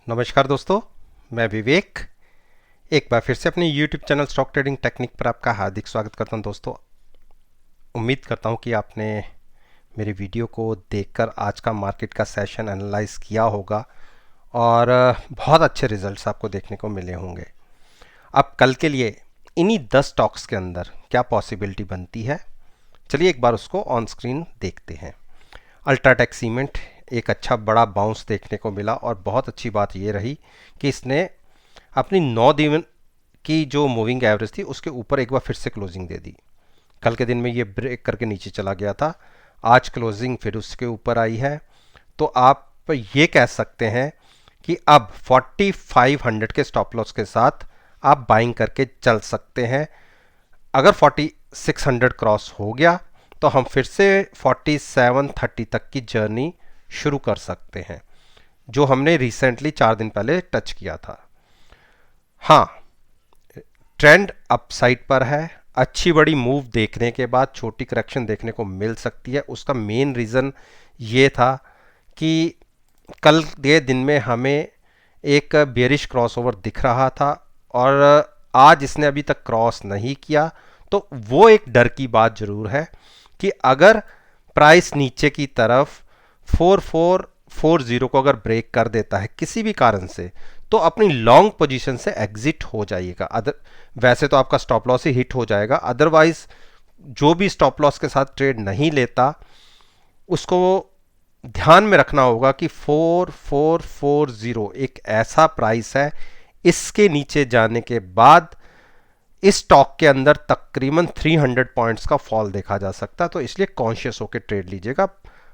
नमस्कार दोस्तों, मैं विवेक एक बार फिर से अपने YouTube channel stock trading technique पर आपका हार्दिक स्वागत करता हूं। दोस्तों, उम्मीद करता हूं कि आपने मेरे वीडियो को देखकर आज का मार्केट का सेशन एनालाइज किया होगा और बहुत अच्छे रिजल्ट्स आपको देखने को मिले होंगे। अब कल के लिए इन्हीं 10 स्टॉक्स के अंदर क्या पॉसिबिलिटी बनती है, चलिए एक बार उसको ऑन स्क्रीन देखते हैं। अल्ट्राटेक सीमेंट एक अच्छा बड़ा बाउंस देखने को मिला और बहुत अच्छी बात ये रही कि इसने अपनी 9 दिन की जो मूविंग एवरेज थी उसके ऊपर एक बार फिर से क्लोजिंग दे दी। कल के दिन में ये ब्रेक करके नीचे चला गया था, आज क्लोजिंग फिर उसके ऊपर आई है। तो आप ये कह सकते हैं कि अब 4500 के स्टॉप लॉस के साथ आप बाइंग करके चल सकते हैं। अगर 4600 क्रॉस हो गया तो हम फिर से 4730 तक की जर्नी शुरू कर सकते हैं, जो हमने रिसेंटली 4 दिन पहले टच किया था। हाँ, ट्रेंड अपसाइड पर है। अच्छी बड़ी मूव देखने के बाद छोटी करेक्शन देखने को मिल सकती है। उसका मेन रीज़न ये था कि कल के दिन में हमें एक बेरिश क्रॉसओवर दिख रहा था और आज इसने अभी तक क्रॉस नहीं किया। तो वो एक डर की बात ज़रूर है कि अगर प्राइस नीचे की तरफ 4440 को अगर ब्रेक कर देता है किसी भी कारण से, तो अपनी लॉन्ग पोजीशन से एग्जिट हो जाइएगा। अदर वैसे तो आपका स्टॉप लॉस ही हिट हो जाएगा, अदरवाइज जो भी स्टॉप लॉस के साथ ट्रेड नहीं लेता उसको ध्यान में रखना होगा कि 4440 एक ऐसा प्राइस है, इसके नीचे जाने के बाद इस स्टॉक के अंदर तकरीबन 300 पॉइंट्स का फॉल देखा जा सकता है। तो इसलिए कॉन्शियस होकर ट्रेड लीजिएगा।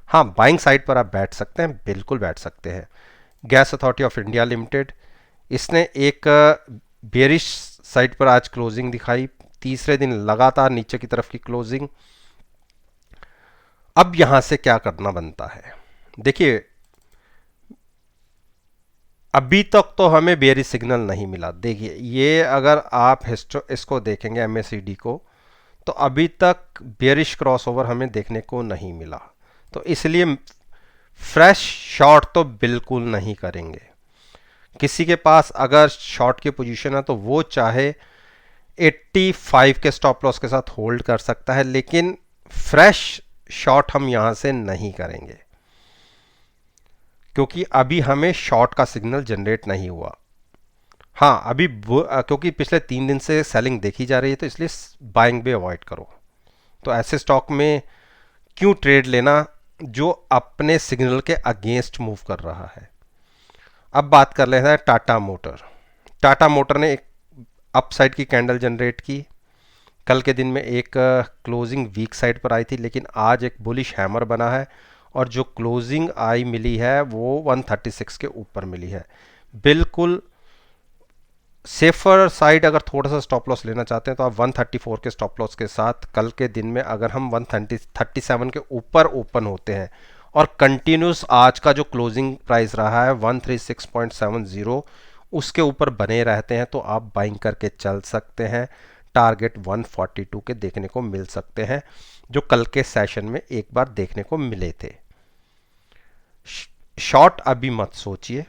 हाँ, बाइंग साइड पर आप बैठ सकते हैं, बिल्कुल बैठ सकते हैं। Gas authority of India limited, इसने एक बेरिश साइड पर आज क्लोजिंग दिखाई, तीसरे दिन लगातार नीचे की तरफ की क्लोजिंग। अब यहां से क्या करना बनता है, देखिए अभी तक तो हमें बेरिश सिग्नल नहीं मिला। देखिए ये अगर आप इसको देखेंगे एमएसीडी को, तो अभी तक बेरिश क्रॉसओवर हमें देखने को नहीं मिला। तो इसलिए फ्रेश शॉर्ट तो बिल्कुल नहीं करेंगे। किसी के पास अगर शॉर्ट की पोजीशन है तो वो चाहे 85 के स्टॉप लॉस के साथ होल्ड कर सकता है, लेकिन फ्रेश शॉर्ट हम यहां से नहीं करेंगे क्योंकि अभी हमें शॉर्ट का सिग्नल जनरेट नहीं हुआ। हाँ, अभी क्योंकि पिछले 3 दिन से सेलिंग देखी जा रही है, तो इसलिए बाइंग भी अवॉइड करो। तो ऐसे स्टॉक में क्यों ट्रेड लेना जो अपने सिग्नल के अगेंस्ट मूव कर रहा है। अब बात कर लेते हैं टाटा मोटर। टाटा मोटर ने एक अपसाइड की कैंडल जनरेट की। कल के दिन में एक क्लोजिंग वीक साइड पर आई थी, लेकिन आज एक बुलिश हैमर बना है और जो क्लोजिंग आई मिली है वो 136 के ऊपर मिली है। बिल्कुल सेफर साइड अगर थोड़ा सा स्टॉप लॉस लेना चाहते हैं तो आप 134 के स्टॉप लॉस के साथ कल के दिन में अगर हम 137 के ऊपर ओपन होते हैं और कंटिन्यूस आज का जो क्लोजिंग प्राइस रहा है 136.70 उसके ऊपर बने रहते हैं तो आप बाइंग करके चल सकते हैं। टारगेट 142 के देखने को मिल सकते हैं, जो कल के सेशन में एक बार देखने को मिले थे। शॉर्ट अभी मत सोचिए।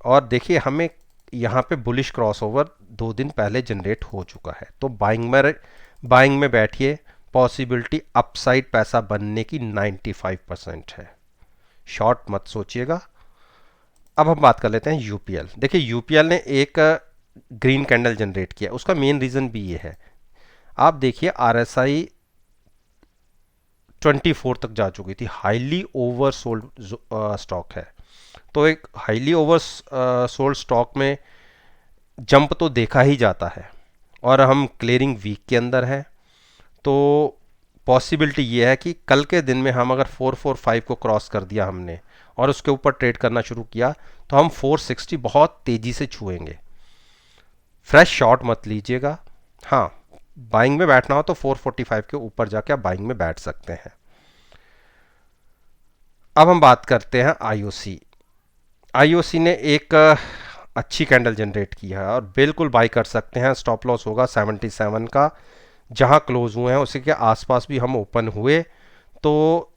और देखिए हमें यहाँ पे बुलिश क्रॉसओवर 2 दिन पहले जनरेट हो चुका है, तो बाइंग में बैठिए। पॉसिबिलिटी अपसाइड पैसा बनने की 95% है। शॉर्ट मत सोचिएगा। अब हम बात कर लेते हैं यूपीएल। देखिए यूपीएल ने एक ग्रीन कैंडल जनरेट किया, उसका मेन रीज़न भी ये है। आप देखिए आरएसआई 24 तक जा चुकी थी, हाईली ओवर सोल्ड स्टॉक है। तो एक हाईली ओवर सोल्ड स्टॉक में जंप तो देखा ही जाता है और हम क्लियरिंग वीक के अंदर हैं। तो पॉसिबिलिटी ये है कि कल के दिन में हम अगर 445 को क्रॉस कर दिया हमने और उसके ऊपर ट्रेड करना शुरू किया तो हम 460 बहुत तेज़ी से छुएंगे। फ्रेश शॉर्ट मत लीजिएगा। हाँ, बाइंग में बैठना हो तो 445 के ऊपर जाके आप बाइंग में बैठ सकते हैं। अब हम बात करते हैं आईओसी। आईओसी ने एक अच्छी कैंडल जनरेट की है और बिल्कुल बाई कर सकते हैं। स्टॉप लॉस होगा 77 का, जहां क्लोज हुए हैं उसी के आसपास भी हम ओपन हुए तो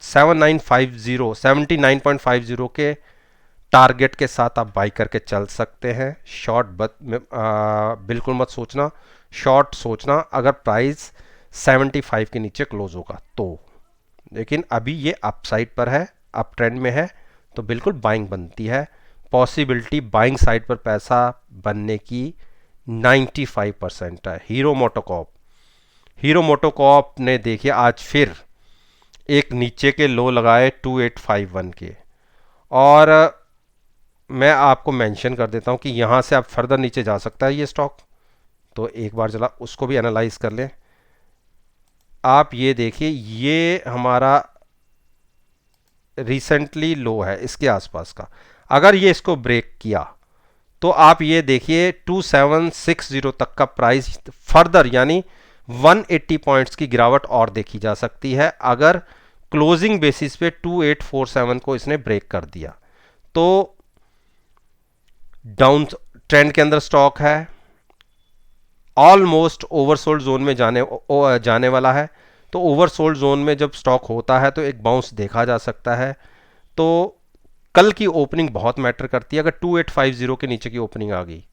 7950 79.50 के टारगेट के साथ आप बाई करके चल सकते हैं। शॉर्ट बिल्कुल मत सोचना, शॉर्ट सोचना अगर प्राइस 75 के नीचे क्लोज होगा तो। लेकिन अभी ये अपसाइड पर है, अप ट्रेंड में है, तो बिल्कुल बाइंग बनती है। पॉसिबिलिटी बाइंग साइड पर पैसा बनने की 95% है। हीरो मोटोकॉर्प ने देखिए आज फिर एक नीचे के लो लगाए 2851 के, और मैं आपको मेंशन कर देता हूं कि यहां से आप फर्दर नीचे जा सकता है ये स्टॉक। तो एक बार जरा उसको भी एनालाइज कर लें। आप ये देखिए, ये हमारा रिसेंटली लो है इसके आसपास का। अगर ये इसको ब्रेक किया तो आप ये देखिए 2760 तक का प्राइस फर्दर यानी 180 पॉइंट्स की गिरावट और देखी जा सकती है अगर क्लोजिंग बेसिस पे 2847 को इसने ब्रेक कर दिया तो। डाउन ट्रेंड के अंदर स्टॉक है, ऑलमोस्ट ओवरसोल्ड जोन में जाने वाला है। तो ओवरसोल्ड जोन में जब स्टॉक होता है तो एक बाउंस देखा जा सकता है। तो कल की ओपनिंग बहुत मैटर करती है। अगर 2850 के नीचे की ओपनिंग आ गई,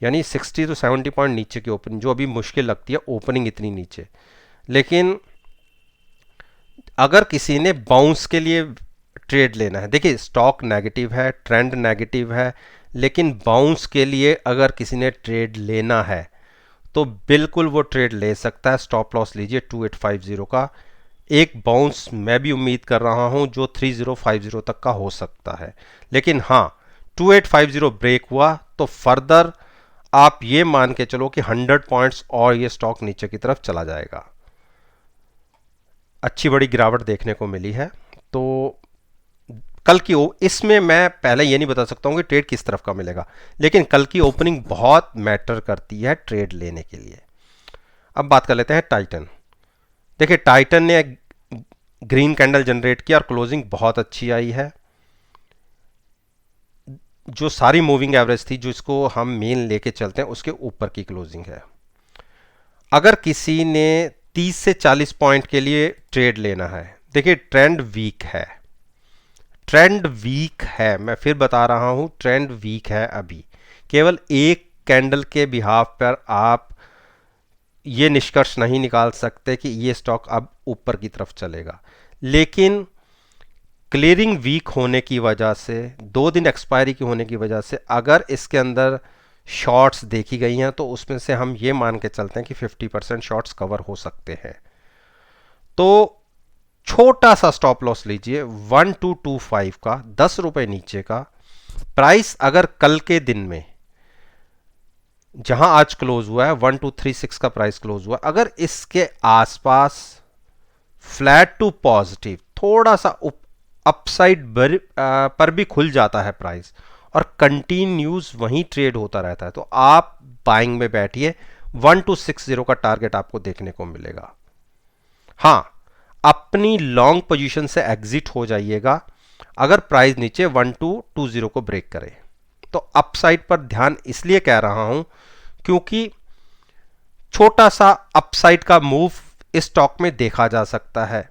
यानी 60 to 70 पॉइंट नीचे की ओपनिंग, जो अभी मुश्किल लगती है ओपनिंग इतनी नीचे, लेकिन अगर किसी ने बाउंस के लिए ट्रेड लेना है, देखिए स्टॉक नेगेटिव है, ट्रेंड नेगेटिव है, लेकिन बाउंस के लिए अगर किसी ने ट्रेड लेना है तो बिल्कुल वो ट्रेड ले सकता है। स्टॉप लॉस लीजिए 2850 का। एक बाउंस मैं भी उम्मीद कर रहा हूं जो 3050 तक का हो सकता है। लेकिन हाँ, 2850 ब्रेक हुआ तो फर्दर आप ये मान के चलो कि 100 पॉइंट्स और ये स्टॉक नीचे की तरफ चला जाएगा। अच्छी बड़ी गिरावट देखने को मिली है। तो कल की इसमें मैं पहले ये नहीं बता सकता हूं कि ट्रेड किस तरफ का मिलेगा, लेकिन कल की ओपनिंग बहुत मैटर करती है ट्रेड लेने के लिए। अब बात कर लेते हैं टाइटन। देखिए टाइटन ने ग्रीन कैंडल जनरेट किया और क्लोजिंग बहुत अच्छी आई है। जो सारी मूविंग एवरेज थी, जो इसको हम मेन लेके चलते हैं, उसके ऊपर की क्लोजिंग है। अगर किसी ने 30 से 40 पॉइंट के लिए ट्रेड लेना है, देखिए ट्रेंड वीक है, ट्रेंड वीक है, मैं फिर बता रहा हूं ट्रेंड वीक है। अभी केवल एक कैंडल के बिहाफ पर आप ये निष्कर्ष नहीं निकाल सकते कि ये स्टॉक अब ऊपर की तरफ चलेगा। लेकिन क्लियरिंग वीक होने की वजह से, 2 दिन एक्सपायरी की होने की वजह से, अगर इसके अंदर शॉर्ट्स देखी गई हैं तो उसमें से हम ये मान के चलते हैं कि 50% शॉर्ट्स कवर हो सकते हैं। तो छोटा सा स्टॉप लॉस लीजिए 1225 का, 10 रुपए नीचे का। प्राइस अगर कल के दिन में जहां आज क्लोज हुआ है 1236 का प्राइस क्लोज हुआ, अगर इसके आसपास फ्लैट टू पॉजिटिव थोड़ा सा अपसाइड पर भी खुल जाता है प्राइस और कंटिन्यूज वहीं ट्रेड होता रहता है तो आप बाइंग में बैठिए। 1260 का टारगेट आपको देखने को मिलेगा। हां, अपनी लॉन्ग पोजीशन से एग्जिट हो जाइएगा अगर प्राइस नीचे 1220 को ब्रेक करे। तो अपसाइड पर ध्यान इसलिए कह रहा हूं क्योंकि छोटा सा अपसाइड का मूव इस स्टॉक में देखा जा सकता है।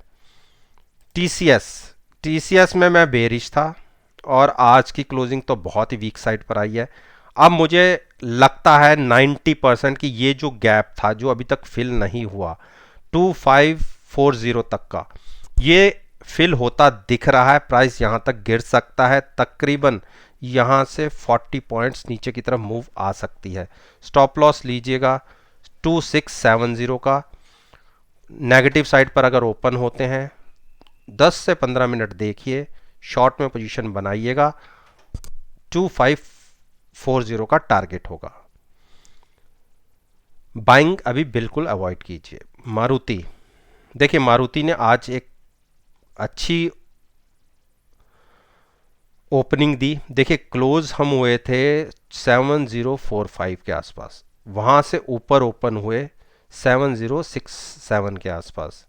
टीसीएस में मैं बेरिश था और आज की क्लोजिंग तो बहुत ही वीक साइड पर आई है। अब मुझे लगता है 90% कि ये जो गैप था जो अभी तक फिल नहीं हुआ 2540 तक का, ये फिल होता दिख रहा है। प्राइस यहां तक गिर सकता है, तकरीबन यहां से 40 पॉइंट्स नीचे की तरफ मूव आ सकती है। स्टॉप लॉस लीजिएगा 2670 का। नेगेटिव साइड पर अगर ओपन होते हैं 10 से 15 मिनट देखिए, शॉर्ट में पोजीशन बनाइएगा, 2540 का टारगेट होगा। बाइंग अभी बिल्कुल अवॉइड कीजिए। मारुति, देखिए मारुति ने आज एक अच्छी ओपनिंग दी। देखिए क्लोज हम हुए थे 7045 के आसपास, वहां से ऊपर ओपन हुए 7067 के आसपास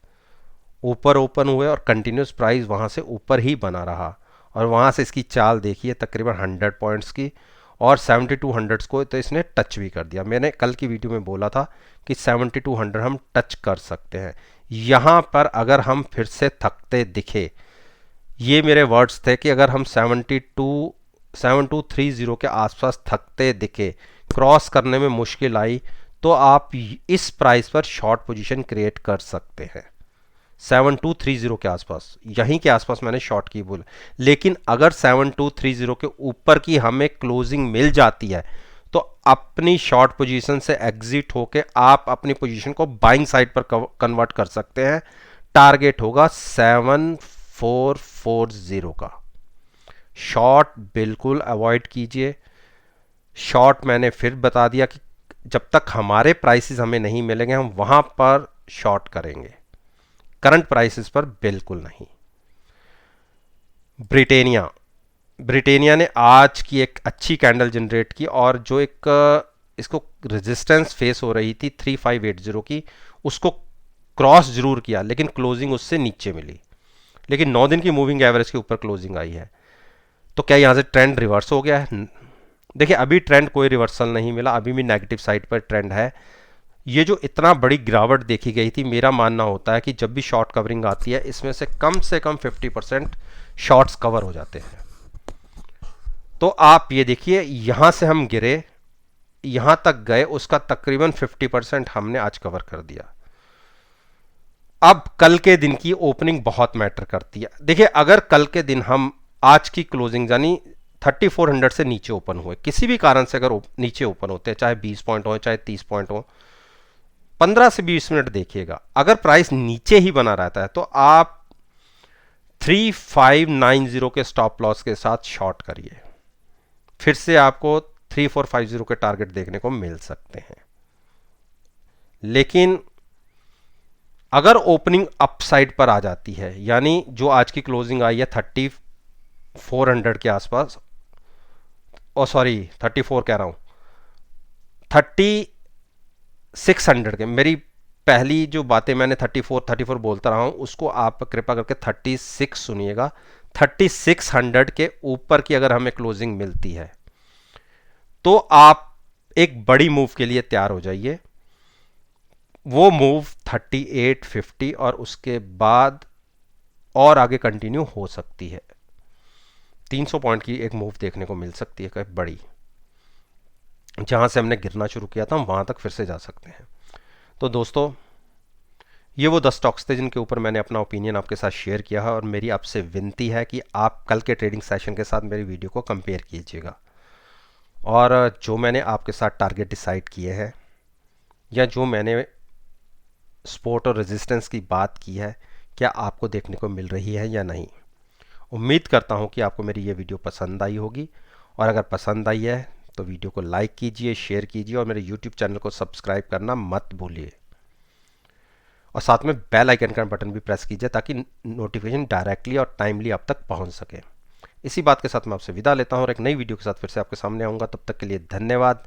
ऊपर ओपन हुए और कंटिन्यूस प्राइस वहां से ऊपर ही बना रहा। और वहां से इसकी चाल देखिए तकरीबन 100 पॉइंट्स की, और 7200 को तो इसने टच भी कर दिया। मैंने कल की वीडियो में बोला था कि 7200 हम टच कर सकते हैं। यहाँ पर अगर हम फिर से थकते दिखे, ये मेरे वर्ड्स थे कि अगर हम 7230 के आसपास थकते दिखे, क्रॉस करने में मुश्किल आई, तो आप इस प्राइस पर शॉर्ट पोजीशन क्रिएट कर सकते हैं। 7230 के आसपास, यहीं के आसपास मैंने शॉर्ट की बोला। लेकिन अगर 7230 के ऊपर की हमें क्लोजिंग मिल जाती है तो अपनी शॉर्ट पोजीशन से एग्जिट होके आप अपनी पोजीशन को बाइंग साइड पर कन्वर्ट कर सकते हैं। टारगेट होगा 7440 का। शॉर्ट बिल्कुल अवॉइड कीजिए। शॉर्ट मैंने फिर बता दिया कि जब तक हमारे प्राइसेस हमें नहीं मिलेंगे हम वहां पर शॉर्ट करेंगे, करंट प्राइसेस पर बिल्कुल नहीं। ब्रिटेनिया ने आज की एक अच्छी कैंडल जनरेट की और जो एक इसको रेजिस्टेंस फेस हो रही थी 3580 की, उसको क्रॉस जरूर किया, लेकिन क्लोजिंग उससे नीचे मिली। लेकिन 9 दिन की मूविंग एवरेज के ऊपर क्लोजिंग आई है। तो क्या यहां से ट्रेंड रिवर्स हो गया है? देखिए, अभी ट्रेंड कोई रिवर्सल नहीं मिला, अभी भी नेगेटिव साइड पर ट्रेंड है। ये जो इतना बड़ी गिरावट देखी गई थी, मेरा मानना होता है कि जब भी शॉर्ट कवरिंग आती है इसमें से कम 50% शॉर्ट्स कवर हो जाते हैं। तो आप ये देखिए, यहां से हम गिरे, यहां तक गए, उसका तकरीबन 50% हमने आज कवर कर दिया। अब कल के दिन की ओपनिंग बहुत मैटर करती है। देखिए, अगर कल के दिन हम आज की क्लोजिंग यानी 3400 से नीचे ओपन हुए, किसी भी कारण से अगर नीचे ओपन होते हैं, चाहे 20 पॉइंट हो चाहे 30 पॉइंट हो, 15 से 20 मिनट देखिएगा, अगर प्राइस नीचे ही बना रहता है तो आप 3590 के स्टॉप लॉस के साथ शॉर्ट करिए। फिर से आपको 3450 के टारगेट देखने को मिल सकते हैं। लेकिन अगर ओपनिंग अपसाइड पर आ जाती है, यानी जो आज की क्लोजिंग आई है 3400 के आसपास, ओ सॉरी 34 कह रहा हूं, 3600 के, मेरी पहली जो बातें मैंने 34 बोलता रहा हूं, उसको आप कृपया करके 36 सुनिएगा। 3600 के ऊपर की अगर हमें क्लोजिंग मिलती है तो आप एक बड़ी मूव के लिए तैयार हो जाइए। वो मूव 3850 और उसके बाद और आगे कंटिन्यू हो सकती है। 300 पॉइंट की एक मूव देखने को मिल सकती है बड़ी, जहां से हमने गिरना शुरू किया था हम वहां तक फिर से जा सकते हैं। तो दोस्तों, ये वो 10 स्टॉक्स थे जिनके ऊपर मैंने अपना ओपिनियन आपके साथ शेयर किया है, और मेरी आपसे विनती है कि आप कल के ट्रेडिंग सेशन के साथ मेरी वीडियो को कंपेयर कीजिएगा, और जो मैंने आपके साथ टारगेट डिसाइड किए हैं या जो मैंने सपोर्ट और रेजिस्टेंस की बात की है, क्या आपको देखने को मिल रही है या नहीं। उम्मीद करता हूं कि आपको मेरी ये वीडियो पसंद आई होगी, और अगर पसंद आई है तो वीडियो को लाइक कीजिए, शेयर कीजिए, और मेरे यूट्यूब चैनल को सब्सक्राइब करना मत भूलिए, और साथ में बेल आइकन का बटन भी प्रेस कीजिए ताकि नोटिफिकेशन डायरेक्टली और टाइमली आप तक पहुंच सके। इसी बात के साथ मैं आपसे विदा लेता हूं और एक नई वीडियो के साथ फिर से आपके सामने आऊंगा। तब तक के लिए धन्यवाद।